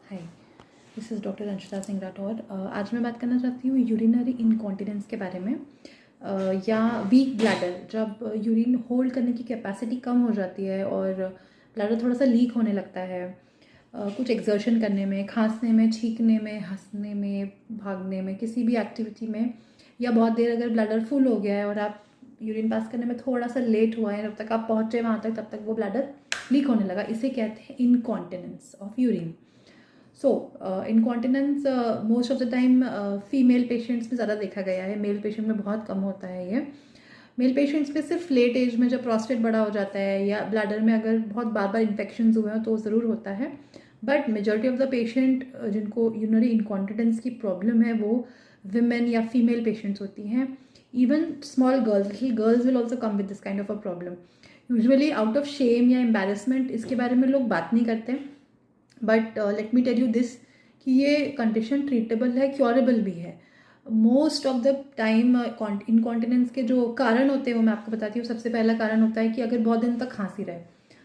Hi, this is doctor Anshita Singh Rathore. आज मैं बात करना चाहती हूँ यूरिनरी इनकॉन्टिनेंस के बारे में, या वीक ब्लैडर। जब यूरिन होल्ड करने की कैपेसिटी कम हो जाती है और ब्लैडर थोड़ा सा लीक होने लगता है, कुछ एक्सर्शन करने में, खांसने में, छींकने में, हंसने में, भागने में, किसी भी एक्टिविटी में, या बहुत देर अगर ब्लैडर फुल हो गया है और आप यूरिन पास करने में थोड़ा सा लेट हुआ है, जब तक आप पहुँचे वहाँ तक तब तक वो ब्लैडर लीक होने लगा, इसे कहते हैं incontinence of urine. So incontinence most of the time female patients में ज़्यादा देखा गया है, मेल पेशेंट में बहुत कम होता है ये। मेल पेशेंट्स में सिर्फ लेट एज में जब प्रोस्टेट बड़ा हो जाता है या ब्लैडर में अगर बहुत बार बार इन्फेक्शन हुए हैं तो ज़रूर होता है। But majority of the patient जिनको यूरिनरी इनकॉन्टिनेंस की प्रॉब्लम है वो विमेन या फीमेल पेशेंट्स होती हैं। Even small girls, little girls will also come with this kind of a problem. Usually out of shame या एम्बेरसमेंट इसके बारे में लोग बात नहीं करते, but let me tell you this कि ये कंडीशन ट्रीटेबल है, क्योरेबल भी है। Most of the time incontinence के जो कारण होते हैं वो मैं आपको बताती हूँ। सबसे पहला कारण होता है कि अगर बहुत दिन तक खांसी रहे,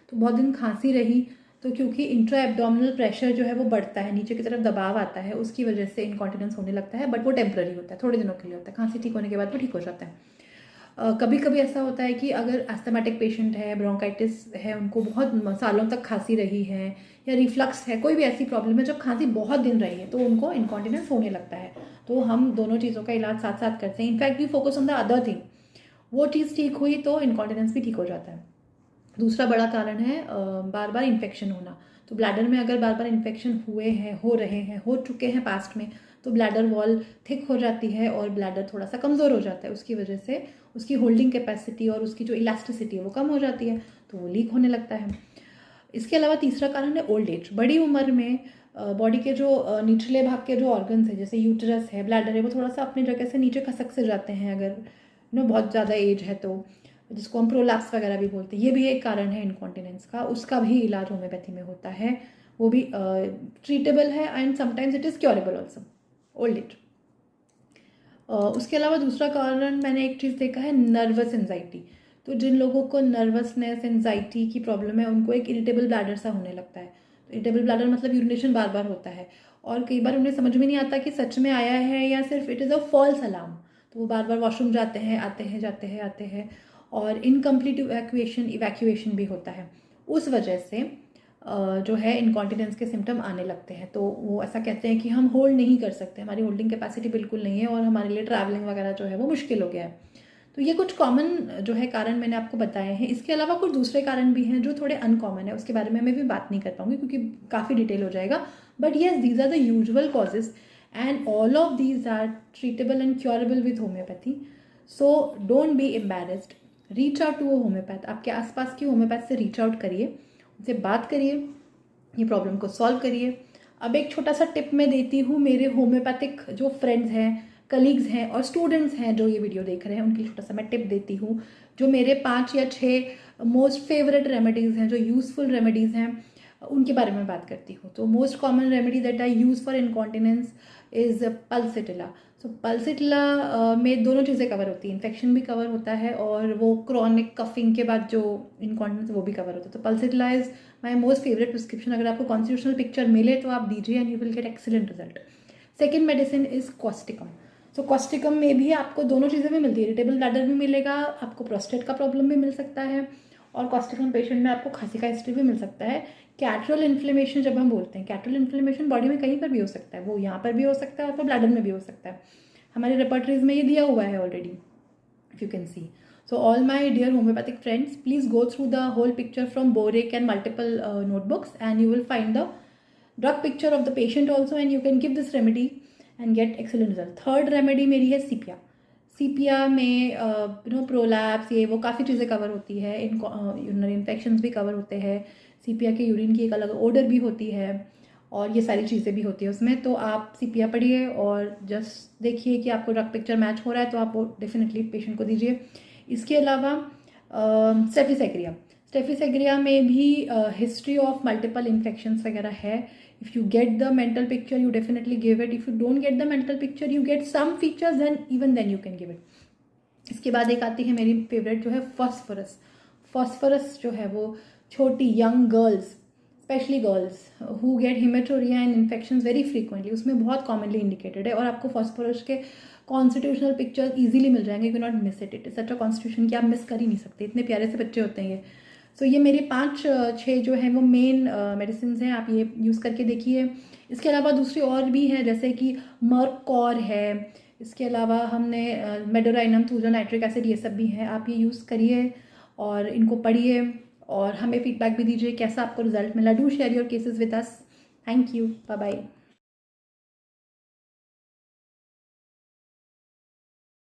तो बहुत दिन खांसी रही तो क्योंकि इंट्रा एब्डोमिनल प्रेशर जो है वो बढ़ता है, नीचे की तरफ दबाव आता है, उसकी वजह से इनकॉन्टिनेंस होने लगता है। बट वो टेम्पररी होता है, थोड़े दिनों के लिए होता है, खांसी ठीक होने के बाद वो ठीक हो जाता है। कभी कभी ऐसा होता है कि अगर एस्थमेटिक पेशेंट है, ब्रोंकाइटिस है, उनको बहुत सालों तक खांसी रही है, या रिफ्लक्स है, कोई भी ऐसी प्रॉब्लम है जब खांसी बहुत दिन रही है तो उनको इनकॉन्टिनेंस होने लगता है। तो हम दोनों चीज़ों का इलाज साथ साथ करते हैं। In fact we focus on the other thing. वो चीज़ ठीक हुई तो इनकॉन्टिनेंस भी ठीक हो जाता है। दूसरा बड़ा कारण है बार बार इन्फेक्शन होना। तो ब्लैडर में अगर बार बार इन्फेक्शन हुए हैं, हो रहे हैं, हो चुके हैं पास्ट में, तो ब्लैडर वॉल थिक हो जाती है और ब्लैडर थोड़ा सा कमज़ोर हो जाता है। उसकी वजह से उसकी होल्डिंग कैपेसिटी और उसकी जो इलास्टिसिटी है वो कम हो जाती है, तो वो लीक होने लगता है। इसके अलावा तीसरा कारण है ओल्ड एज। बड़ी उम्र में बॉडी के जो निचले भाग के जो ऑर्गन्स है, जैसे यूटरस है, ब्लैडर है, वो थोड़ा सा अपनी जगह से नीचे खसक से जाते हैं अगर बहुत ज़्यादा एज है तो, जिसको हम प्रोलैप्स वगैरह भी बोलते हैं। ये भी एक कारण है इनकॉन्टिनेंस का। उसका भी इलाज होम्योपैथी में होता है, वो भी ट्रीटेबल है and sometimes it is curable also, old age. उसके अलावा दूसरा कारण मैंने एक चीज़ देखा है, नर्वस एंजाइटी। तो जिन लोगों को नर्वसनेस, एंजाइटी की प्रॉब्लम है, उनको एक इरिटेबल ब्लैडर सा होने लगता है। तो इरिटेबल ब्लैडर मतलब यूरिनेशन बार बार होता है और कई बार उन्हें समझ में नहीं आता कि सच में आया है या सिर्फ it is a false alarm. तो वो बार बार वॉशरूम जाते हैं, आते हैं, जाते हैं, आते हैं, और इनकम्प्लीट इवैक्यूएशन भी होता है। उस वजह से जो है इनकॉन्टिनेंस के सिम्टम आने लगते हैं। तो वो ऐसा कहते हैं कि हम होल्ड नहीं कर सकते, हमारी होल्डिंग कैपेसिटी बिल्कुल नहीं है और हमारे लिए ट्रैवलिंग वगैरह जो है वो मुश्किल हो गया है। तो ये कुछ कॉमन जो है कारण मैंने आपको बताए हैं। इसके अलावा कुछ दूसरे कारण भी हैं जो थोड़े अनकॉमन है, उसके बारे में मैं भी बात नहीं कर पाऊंगी क्योंकि काफ़ी डिटेल हो जाएगा। But yes, these are the usual causes and all of these are treatable and curable with homeopathy. So don't be embarrassed, reach out to a homeopath. आपके आसपास की होम्योपैथ से रीच आउट करिए, उनसे बात करिए, ये प्रॉब्लम को सॉल्व करिए। अब एक छोटा सा टिप मैं देती हूँ मेरे होम्योपैथिक जो फ्रेंड्स हैं, कलीग्स हैं और स्टूडेंट्स हैं जो ये वीडियो देख रहे हैं, उनके लिए छोटा सा मैं टिप देती हूँ। जो मेरे 5 या 6 मोस्ट फेवरेट रेमेडीज़ हैं, जो यूज़फुल रेमेडीज़ हैं, उनके बारे में बात करती हूँ। तो most common remedy that I use for incontinence is pulsatilla. So pulsatilla में दोनों चीज़ें कवर होती हैं, इन्फेक्शन भी कवर होता है और वो क्रॉनिक कफिंग के बाद जो इनकॉन्टिनेंस वो भी कवर होता है। तो pulsatilla is my most favourite prescription. अगर आपको कॉन्स्टिट्यूशनल पिक्चर मिले तो आप दीजिए and you will get excellent result. Second medicine is Causticum. So Causticum में भी आपको दोनों चीज़ें भी मिलती है, इरिटेबल ब्लैडर भी मिलेगा, आपको प्रोस्टेट का प्रॉब्लम भी मिल सकता है, और कॉस्टिकम पेशेंट में आपको खांसी का हिस्ट्री भी मिल सकता है। कैटरल इन्फ्लेमेशन जब हम बोलते हैं, कैटरल इन्फ्लेमेशन बॉडी में कहीं पर भी हो सकता है, वो यहाँ पर भी हो सकता है और फिर ब्लैडर में भी हो सकता है। हमारे रेपर्टरीज में ये दिया हुआ है already, if you can see. So all my dear homeopathic friends, please go through the whole picture from Boric and multiple notebooks, and you will find the drug picture of the patient also, and you can give this remedy and get excellent result. Third remedy मेरी है सीपिया। सीपिया में prolapse, ये वो काफ़ी चीज़ें cover होती है, urinary infections भी कवर होते हैं। सीपिया के यूरिन की एक अलग ओडर भी होती है और ये सारी चीज़ें भी होती है उसमें। तो आप सीपिया पढ़िए और जस्ट देखिए कि आपको ड्रग पिक्चर मैच हो रहा है तो आप वो डेफिनेटली पेशेंट को दीजिए। इसके अलावा स्टेफिसेग्रिया में भी हिस्ट्री ऑफ मल्टीपल इन्फेक्शंस वगैरह है। If you get the mental picture you definitely give it. If you don't get the mental picture you get some features, then you can give it. इसके बाद एक आती है मेरी फेवरेट जो है फॉस्फोरस। फॉस्फोरस जो है वो छोटी young girls, specially girls who get haematuria and infections very frequently, उसमें बहुत कॉमनली इंडिकेटेड है। और आपको फॉस्फोरस के कॉन्स्टिट्यूशनल पिक्चर्स इजीली मिल जाएंगे, you can not miss it. It is such a constitution कि आप मिस कर ही नहीं सकते, इतने प्यारे से बच्चे होते हैं ये। सो ये मेरे 5-6 जो है वो मेन मेडिसिन हैं, आप ये यूज़ करके देखिए। इसके अलावा दूसरी और भी हैं, जैसे कि मर्कॉर है, इसके अलावा हमने मेडोराइनम, थूजन, नाइट्रिक एसिड, ये सब भी हैं। आप ये यूज़ करिए और इनको पढ़िए और हमें फीडबैक भी दीजिए कैसा आपको रिजल्ट मिला। Do share your cases with us. Thank you, bye bye.